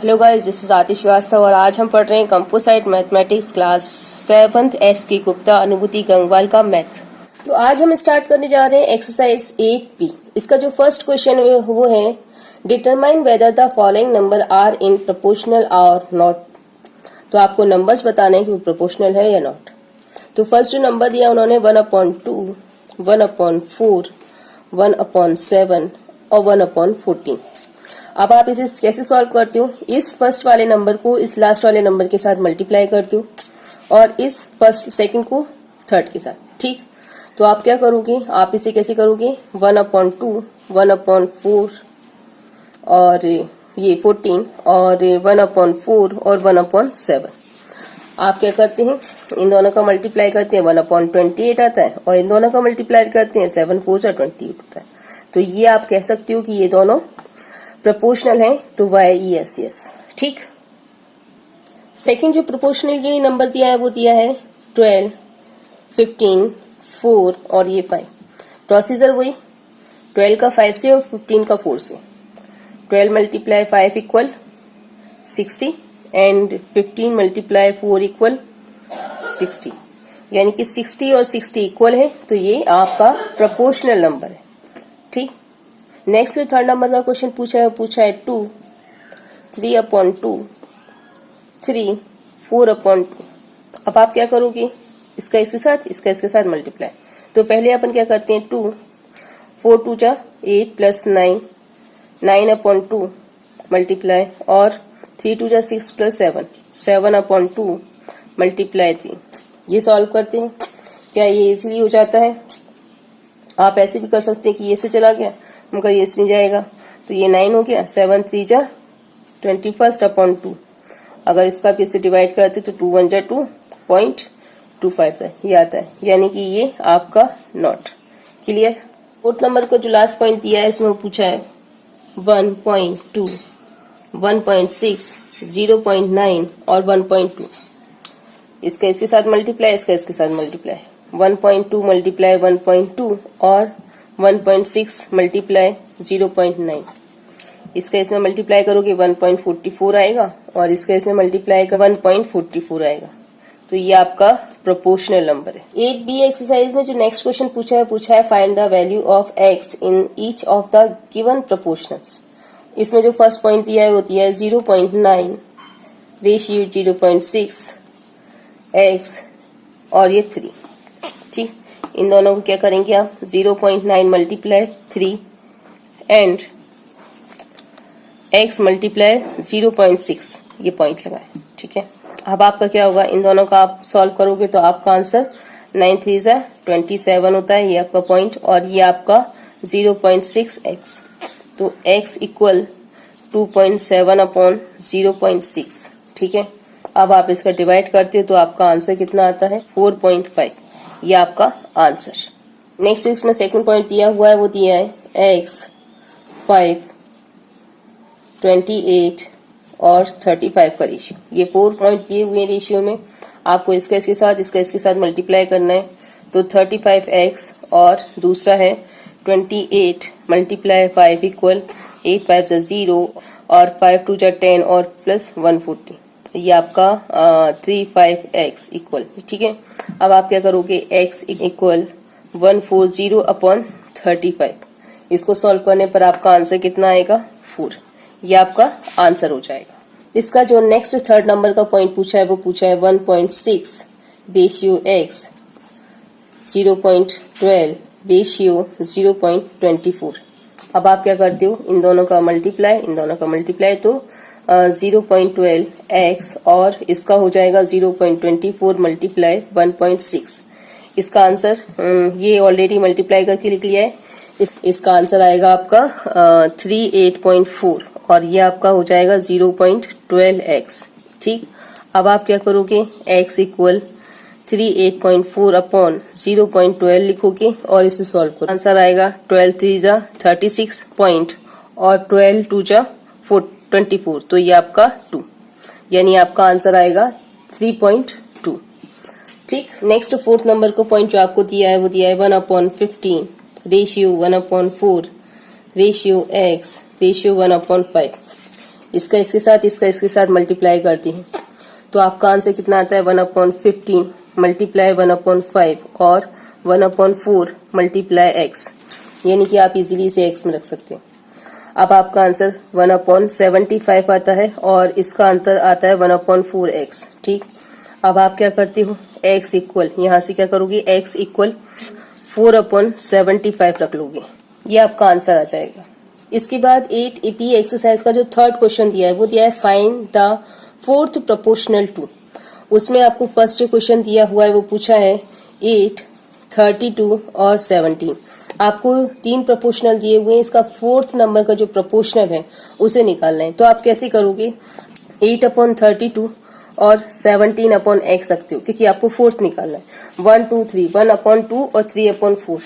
Hello guys, this is आतिश श्रीवास्तव और आज हम पढ़ रहे हैं composite mathematics class 7th S की गुप्ता अनुभूति गंगवाल का मैथ। तो आज हम स्टार्ट करने जा रहे हैं एक्सरसाइज 8B। इसका जो फर्स्ट क्वेश्चन है वो है determine whether the following number are in proportional और नॉट। तो आपको नंबर्स बताने हैं कि वो प्रोपोर्शनल है या नॉट। तो फर्स्ट जो नंबर दिया उन्होंने 1/2, 1/4, 1/7 और 1/14। अब आप इसे कैसे सॉल्व करते हो, इस फर्स्ट वाले नंबर को इस लास्ट वाले नंबर के साथ मल्टीप्लाई करते हो और इस फर्स्ट सेकंड को थर्ड के साथ। ठीक, तो आप क्या करोगे, आप इसे कैसे करोगे 1/2, 1/4 और ये 14 और 1/4 और 1/7। आप क्या करते हैं, इन दोनों का मल्टीप्लाई करते हैं 1/28 आता है और इन दोनों का मल्टीप्लाई करते हैं 7 4 28 होता है। तो ये आप कह सकते हो कि ये दोनों प्रोपोर्शनल है, तो YES। ठीक, सेकंड जो प्रोपोर्शनल ये नंबर दिया है वो दिया है 12, 15, 4 और ये 5। प्रोसीजर वही 12 का 5 से और 15 का 4 से। 12 multiply 5 equal 60 and 15 multiply 4 equal 60, यानी कि 60 और 60 इक्वल है, तो ये आपका प्रोपोर्शनल नंबर है। ठीक, नेक्स्ट थर्ड नंबर का क्वेश्चन पूछा है 2, 3/2, 3, 4/2। अब आप क्या करोगे, इसका इसके साथ इसका इसके साथ मल्टीप्लाई। तो पहले अपन क्या करते हैं 2, 4 2 जा 8 प्लस 9, 9/2 मल्टीप्लाई और 3 2 जा 6 प्लस 7, 7/2 मल्टीप्लाई 3। ये सॉल्व करते हैं। क्या ये इजीली हो जाता है? आप ऐसे भी कर सकते हैं कि ये से चला गया मगर ये से नहीं जाएगा, तो ये 9 हो गया, 7 3 जा 21/2। अगर इसका भी से डिवाइड करते तो 2 1 जा 2.25 ये आता है, यानी कि ये आपका नॉट। क्लियर। फोर्थ नंबर को जो लास्ट पॉइंट दिया है इसमें पूछा है 1.2, 1.6, 0.9 और 1.2। इसका इसके साथ मल्टीप्लाई, इसका इसके साथ मल्टीप्लाई। 1.2 मल्टीप्लाई 1.2 और 1.6 मल्टीप्लाई 0.9। इसका इसमें मल्टीप्लाई करोगे 1.44 आएगा और इसका इसमें मल्टीप्लाई का 1.44 आएगा। तो ये आपका प्रोपोर्शनल नंबर है। 8B एक्सरसाइज में जो नेक्स्ट क्वेश्चन पूछा है find the value of x in each of the given proportionals. इसमें जो फर्स्ट पॉइंट दिया है वो दिया है 0.9, रेशियो 0.6, x और ये 3। ठीक, इन दोनों को क्या करेंगे आप 0.9 मल्टीप्लाई 3 एंड x मल्टीप्लाई 0.6, ये पॉइंट लगाए। ठीक है, अब आपका क्या होगा, इन दोनों का आप सॉल्व करोगे तो आपका आंसर 9 3 जा 27 होता है, ये आपका पॉइंट, और ये आपका 0.6x। तो x इक्वल 2.7/0.6। ठीक है, अब आप इसका डिवाइड करते हो तो आपका आंसर कितना आता है 4.5। ये आपका आंसर। नेक्स्ट इसमें सेकंड पॉइंट दिया हुआ है वो दिया है x 5, 28 और 35 का रेशियो। ये 4 पॉइंट दिए हुए रेशियो में आपको इसका इसके साथ मल्टीप्लाई करना है। तो 35x और दूसरा है 28 मल्टीप्लाई 5 इक्वल 8 5 जा 0 और 5 2 जा 10 और प्लस 140। ये आपका 35x इक्वल। ठीक है, अब आप क्या करोगे x इक्वल 140/35। इसको सॉल्व करने पर आपका आंसर कितना आएगा 4। ये आपका आंसर हो जाएगा। इसका जो नेक्स्ट थर्ड नंबर का पॉइंट पूछा है वो पूछा है 1.6 रेशियो x, 0.12 रेशियो 0.24। अब आप क्या करते हो, इन दोनों का मल्टीप्लाई तो 0.12x और इसका हो जाएगा 0.24 मल्टीप्लाई 1.6। इसका आंसर ये ऑलरेडी मल्टीप्लाई करके लिख लिया है। इसका आंसर आएगा आपका 38.4 और ये आपका हो जाएगा 0.12x। ठीक, अब आप क्या करोगे, x इक्वल 38.4/0.12 लिखोगे और इसे सॉल्व करो। आंसर आएगा 12 3 जा 36 पॉइंट और 12 2 जा 24। तो ये आपका 2, यानी आपका आंसर आएगा 3.2। ठीक, नेक्स्ट फोर्थ नंबर को पॉइंट जो आपको दिया है वो दिया है 1/15 रेशियो 1/4 रेशियो x रेशियो 1/5। इसका इसके साथ, इसका इसके साथ मल्टीप्लाई करते हैं तो आपका आंसर कितना आता है 1/15 मल्टीप्लाई 1/5 और 1/4 मल्टीप्लाई x, यानी कि आप इजीली इसे x में रख सकते हैं। अब आपका आंसर 1/75 आता है और इसका आंसर आता है 1/4x। ठीक, अब आप क्या करते हो x इक्वल, यहां से क्या करोगे x इक्वल 4/75 रख लोगे, ये आपका आंसर आ जाएगा। इसके बाद 8 एक्सरसाइज का जो थर्ड क्वेश्चन दिया है वो दिया है find the fourth proportional to. उसमें आपको फर्स्ट जो क्वेश्चन दिया हुआ है वो पूछा है 8, 32 और 17। आपको 3 प्रोपोर्शनल दिए हुए हैं, इसका फोर्थ नंबर का जो प्रोपोर्शनल है उसे निकालना है। तो आप कैसे करोगे 8/32 और 17/x रखते हो क्योंकि आपको फोर्थ निकालना है। 1 2 3 1/2 और 3/4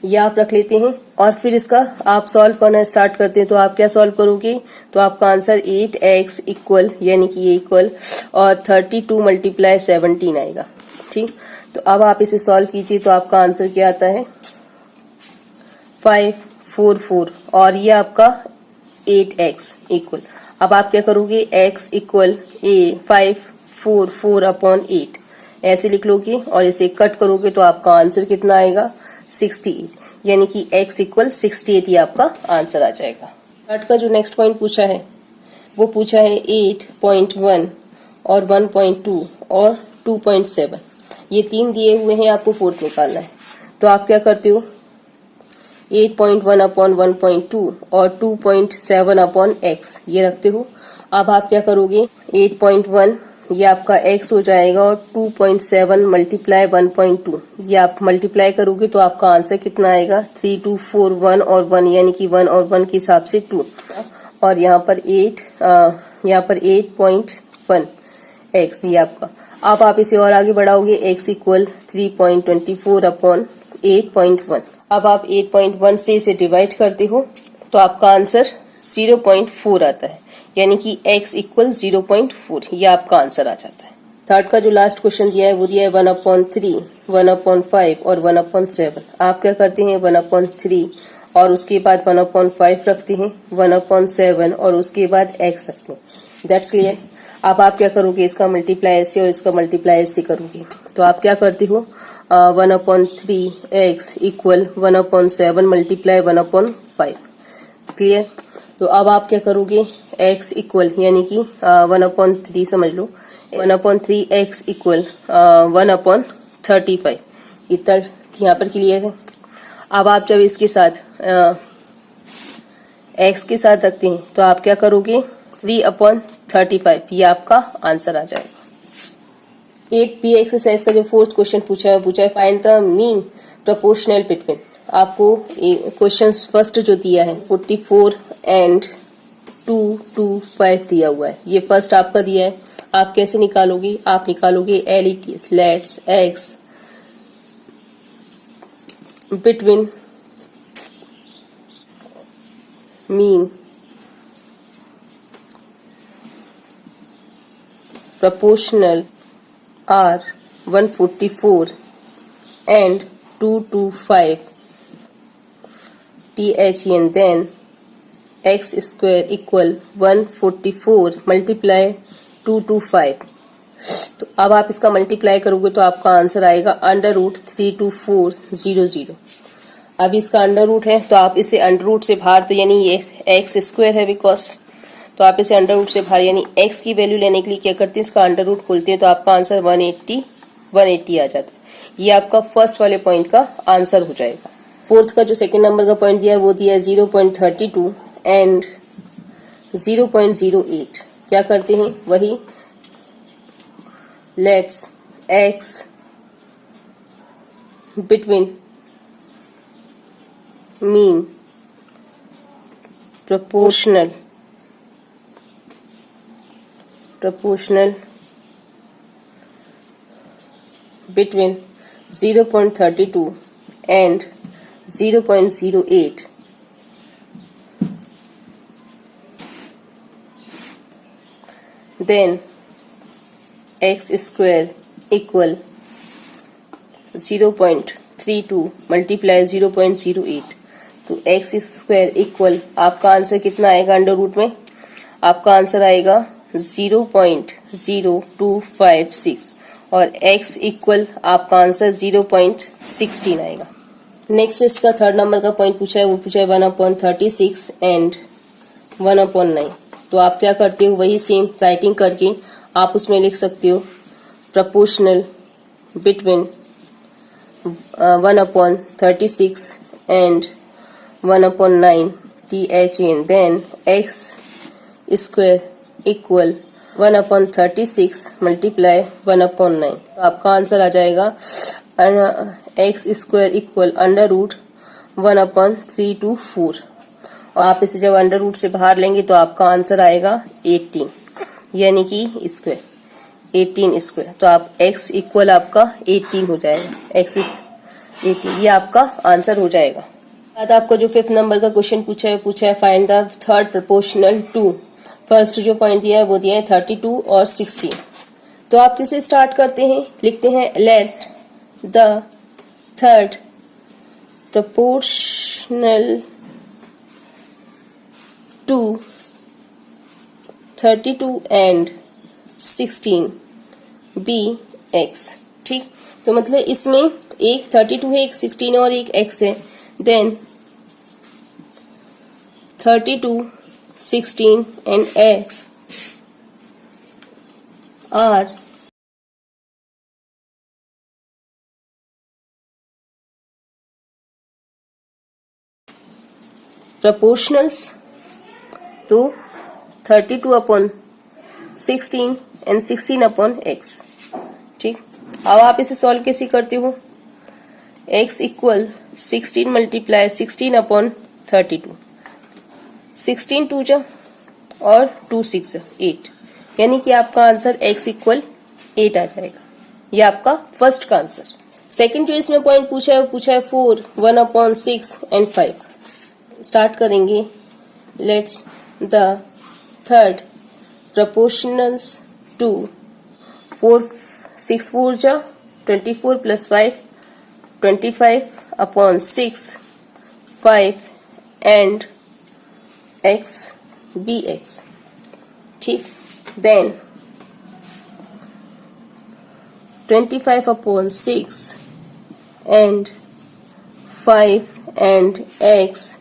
ये आप रख लेते हैं और फिर इसका आप सॉल्व करना स्टार्ट करते हैं। तो आप क्या सॉल्व करोगे, तो आपका आंसर 8x इक्वल, यानी कि ये इक्वल और 32 मल्टीप्लाई 17 आएगा। ठीक, तो अब आप इसे सॉल्व कीजिए तो आपका आंसर क्या आता है 544 और ये आपका 8x इक्वल। अब आप क्या करोगे x इक्वल 544/8 ऐसे लिख लोगे और इसे कट करोगे तो आपका आंसर कितना आएगा 68, यानी कि x इक्वल 68 ये आपका आंसर आ जाएगा। थर्ड का जो नेक्स्ट पॉइंट पूछा है वो पूछा है 8.1 और 1.2 और 2.7। ये 3 दिए हुए हैं, आपको फोर्थ निकालना है। तो आप क्या करते हो 8.1/1.2 और 2.7/x ये रखते हो। अब आप क्या करोगे 8.1 ये आपका x हो जाएगा और 2.7 मल्टीप्लाई 1.2 ये आप मल्टीप्लाई करोगे तो आपका आंसर कितना आएगा 3 2 4 1 और 1, यानी कि 1 और 1 के हिसाब से 2 और यहाँ पर 8.1 x ये आपका। अब आप इसे और आगे बढ़ाओगे x इक्वल 3.24/8.1। अब आप 8.1 से इसे डिवाइड करते हो तो आपका आंसर 0.4 आता है, यानी कि x इक्वल 0.4 ये आपका आंसर आ जाता है। थर्ड का जो लास्ट क्वेश्चन दिया है वो दिया है 1/3, 1/5 और 1/7। आप क्या करते हैं 1/3 और उसके बाद 1/5 रखते हैं, 1/7 और उसके बाद x रखते हैं। That's clear. अब आप क्या करोगे इसका मल्टीप्लाई ऐसे और इसका मल्टीप्लाई ऐसे करोगे तो आप क्या करते हो 1/3x इक्वल 1/7 मल्टीप्लाई 1/5। क्लियर। तो अब आप क्या करोगे x इक्वल, यानी कि 1/3 समझ लो, 1/3x इक्वल 1/35। इतना यहाँ पर क्लियर है। अब आप जब इसके साथ x के साथ रखते हैं तो आप क्या करोगे 3/35 ये आपका आंसर आ जाएगा। 8b एक्सरसाइज का जो फोर्थ क्वेश्चन पूछा है find the mean proportional between. आपको क्वेश्चंस फर्स्ट जो दिया है 44 एंड 225 दिया हुआ है, ये फर्स्ट आपका दिया है। आप कैसे निकालोगे, आप निकालोगे let's x between mean proportional are 144 and 225 THN, then x square equal 144 multiply 225। तो अब आप इसका मल्टीप्लाई करोगे तो आपका आंसर आएगा √32400। अब इसका अंडर रूट है तो आप इसे अंडर रूट से बाहर, तो यानी ये एक्स स्क्वायर है बिकॉज, तो आप इसे अंडर रूट से बाहर यानी x की वैल्यू लेने के लिए क्या करते हैं इसका अंडर रूट खोलते हैं तो आपका आंसर 180 आ जाता है। ये आपका फर्स्ट वाले पॉइंट का आंसर हो जाएगा। फोर्थ का जो सेकंड नंबर का पॉइंट दिया है वो दिया है 0.32 एंड 0.08। क्या करते हैं वही, let's x between mean proportional between 0.32 and 0.08, then x square equal 0.32 multiply 0.08। तो x स्क्वायर इक्वल आपका आंसर कितना आएगा अंडर रूट में, आपका आंसर आएगा 0.0256 और x इक्वल आपका आंसर 0.16 आएगा। नेक्स्ट इसका थर्ड नंबर का पॉइंट पूछा है, वो पूछा है 1/36 एंड 1/9। तो आप क्या करते हो, वही सेम राइटिंग करके आप उसमें लिख सकते हो proportional between 1/36 and 1/9 THN, then x square equal 1/36 multiply 1/9। तो आपका आंसर आ जाएगा x square equal under root 1/324। और आप इसे जब अंडर रूट से बाहर लेंगे तो आपका आंसर आएगा 18, यानी कि स्क्वायर 18 स्क्वायर। तो आप x इक्वल आपका 18 हो जाएगा, x 18 ये आपका आंसर हो जाएगा। बाद आपको जो 5th नंबर का क्वेश्चन पूछा है find the third proportional to. First जो पॉइंट दिया है वो दिया है 32 और 16। तो आप किसे स्टार्ट करते हैं, लिखते हैं let the third proportional to 32 and 16 be x। ठीक, तो मतलब इसमें एक 32 है, एक 16 है और एक x है। Then 32, 16 and x are proportionals। तो 32/16 and 16/x। ठीक, अब आप इसे सॉल्व कैसे करते हो, x इक्वल 16 मल्टीप्लाई 16/32, 16 2 जा और 2 6 जा 8, यानी कि आपका आंसर x इक्वल 8 आ जाएगा। ये आपका फर्स्ट का आंसर। सेकंड जो इसमें पॉइंट पूछा है वो पूछा है 4, 1/6 and 5। स्टार्ट करेंगे let's the third proportionals to 4, 6 4 जा 24 plus 5, 25/6, 5 and x bx। ठीक, then 25/6 and 5 and x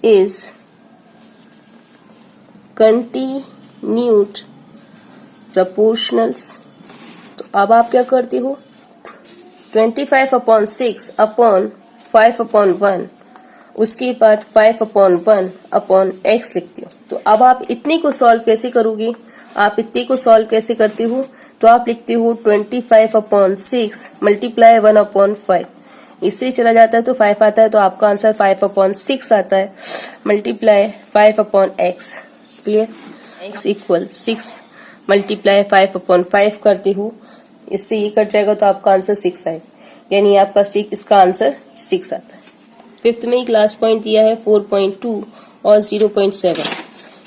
is continued proportionals। तो अब आप क्या करते हो, 25/6 अपॉन 5/1, उसके बाद 5/1/x लिखते हो। तो अब आप इतने को सॉल्व कैसे करोगे, आप इतने को सॉल्व कैसे करते हो, तो आप लिखते हो 25/6 मल्टीप्लाई 1/5। इससे चला जाता है तो 5 आता है, तो आपका आंसर 5/6 आता है multiply 5/x। Clear, x equal 6 multiply 5/5 करते हो, इससे ये कट जाएगा तो आपका आंसर 6 आएगा, यानी आपका इसका आंसर 6 आता है। 5th में एक लास्ट पॉइंट दिया है 4.2 और 0.7।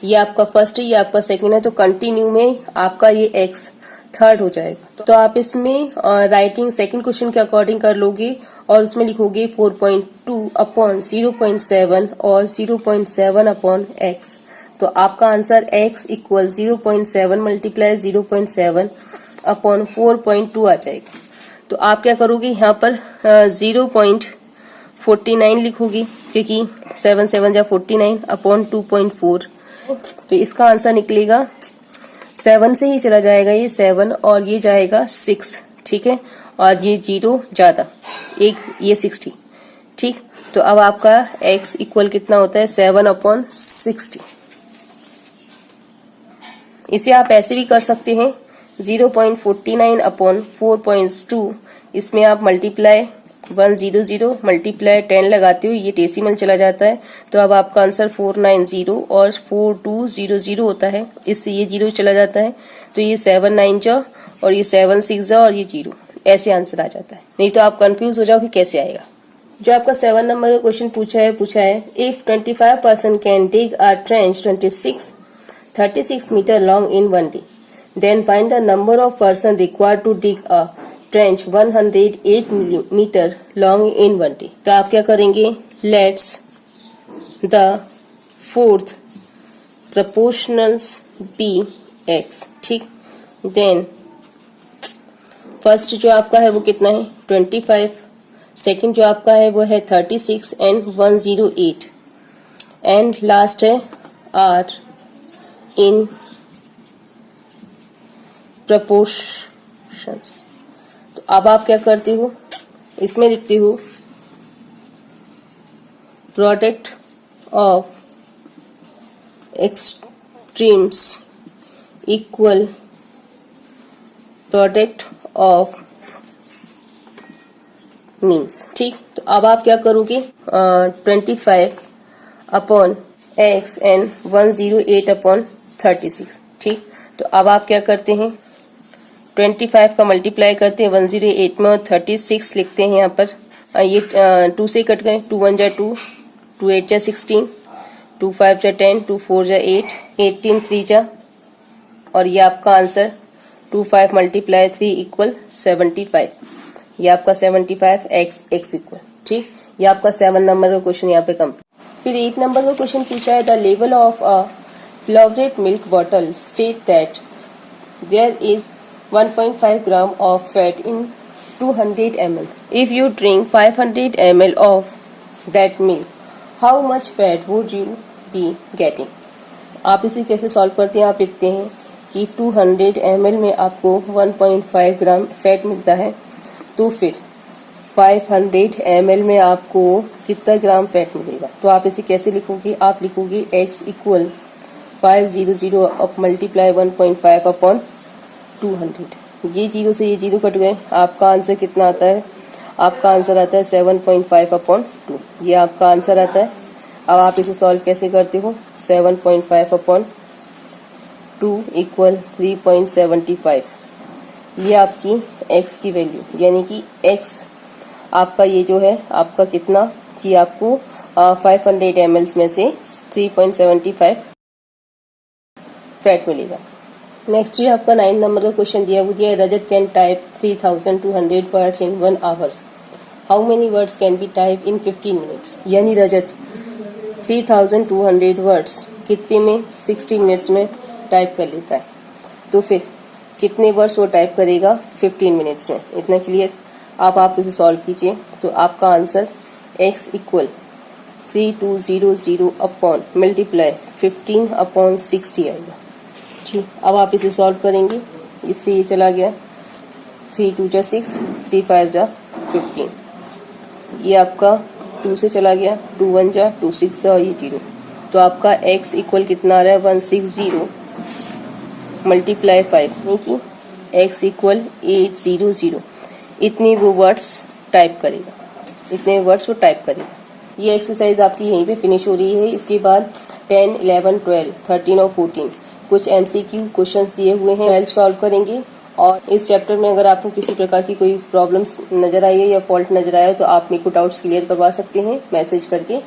ये आपका फर्स्ट है, ये आपका सेकंड है, तो कंटिन्यू में आपका ये x थर्ड हो जाएगा। तो आप इसमें राइटिंग सेकंड क्वेश्चन के अकॉर्डिंग कर लोगे और उसमें लिखोगे 4.2/0.7 और 0.7/x। तो आपका आंसर x इक्वल 0.7 मल्टीप्लाई 0.7/4.2 आ जाएगा। तो आप क्या करोगे, यहाँ पर 0.49 लिखोगी, क्योंकि 7 7 जा 49/2.4। तो इसका आंसर निकलेगा 7 से ही चला जाएगा ये 7 और ये जाएगा 6। ठीक है, और ये 0 ज्यादा एक, ये 60। ठीक, तो अब आपका x इक्वल कितना होता है 7/60। इसे आप ऐसे भी कर सकते हैं 0.49/4.2। इसमें आप मल्टीप्लाई 100 मल्टीप्लाई 10 लगाते हो, ये डेसिमल चला जाता है, तो अब आपका आंसर 490 और 4200 होता है। इससे ये 0 चला जाता है, तो ये 7 9 जा और ये 7 6 जा और ये 0, ऐसे आंसर आ जाता है। नहीं तो आप कंफ्यूज हो जाओ कि कैसे आएगा। जो आपका 7 नंबर का क्वेश्चन पूछा है if 25% can dig a trench 36 metre long in 1 day, then find the number of person required to dig a trench 108 meter long in 1 day। तो आप क्या करेंगे, let's the fourth proportionals be x, ठीक। Then first जो आपका है वो कितना है 25, सेकंड जो आपका है वो है 36 एंड 108, एंड लास्ट है आर इन प्रपोर्शंस। तो अब आप क्या करती हो, इसमें लिखती हूँ product of extremes equal product of means, ठीक। तो अब आप क्या करोगे 25 अपॉन एक्स एंड 108 अपॉन 36, ठीक। तो अब आप क्या करते हैं 25 का मल्टीप्लाई करते हैं 108 में और 36 लिखते हैं यहाँ पर। ये 2 से कट गए, 2 1 जा 2, 2 8 जा 16, 2 5 जा 10, 2 4 जा 8, 18 3 जा, और ये आपका आंसर 2 5 मल्टीप्लाई 3 इक्वल 75। ये आपका 75 x इक्वल, ठीक। ये आपका 7 नंबर का क्वेश्चन यहाँ पे कंप्लीट। फिर 8 नंबर का क्वेश्चन पूछा है the level of a floret milk bottle state that there is 1.5 gram of fat in 200 ml. If you drink 500 ml of that milk, how much fat would you be getting? आप इसे कैसे solve करते हैं, आप लिखते हैं कि 200 ml में आपको 1.5 ग्राम फैट मिलता है, तो फिर 500 ml में आपको कितना ग्राम फैट मिलेगा। तो आप इसे कैसे लिखोगे, आप लिखोगे x equal 500 up multiply 1.5 upon 200। ये जीरो से ये जीरो कट गए, आपका आंसर कितना आता है, आपका आंसर आता है 7.5 अपॉन 2। ये आपका आंसर आता है। अब आप इसे सॉल्व कैसे करते हो, 7.5 अपॉन 2 इक्वल 3.75। ये आपकी x की वैल्यू, यानी कि x आपका ये जो है आपका कितना कि आपको 500 ml में से 3.75 फैट मिलेगा। नेक्स्ट ये आपका 9 नंबर का क्वेश्चन दिया वो दिया Rajat can type 3200 words in 1 hour, how many words can be type in 15 minutes. यानी रजत 3200 वर्ड्स कितने में 60 मिनट्स में टाइप कर लेता है, तो फिर कितने वर्ड्स वो टाइप करेगा 15 मिनट्स में। इतना क्लियर। आप इसे सॉल्व कीजिए तो आपका answer x equal 3200 upon multiply 15 upon 60 आएगा, ठीक। अब आप इसे सॉल्व करेंगे, इससे ये चला गया 3 2 जा 6, 3 5 जा 15, ये आपका 2 से चला गया, 2 1 जा 2 6 जा और ये 0। तो आपका x इक्वल कितना आ रहा है 160 मल्टीप्लाई 5, यानी कि x इक्वल 800। इतने वो वर्ड्स टाइप करेगा, इतने वर्ड्स वो टाइप करेगा। ये एक्सरसाइज आपकी यहीं पे फिनिश हो रही है। इसके बाद 10 11 12 13 और 14 कुछ MCQ क्वेश्चंस दिए हुए हैं, हेल्प सॉल्व करेंगे। और इस चैप्टर में अगर आपको किसी प्रकार की कोई प्रॉब्लम्स नजर आई है या फॉल्ट नजर आया तो आप मेरे को डाउट्स क्लियर करवा सकते हैं मैसेज करके।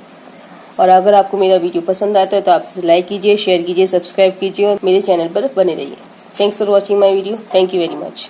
और अगर आपको मेरा वीडियो पसंद आता है तो आप इसे लाइक कीजिए, शेयर कीजिए, सब्सक्राइब कीजिए और मेरे चैनल पर बने रहिए। Thanks for watching my video. Thank you very much.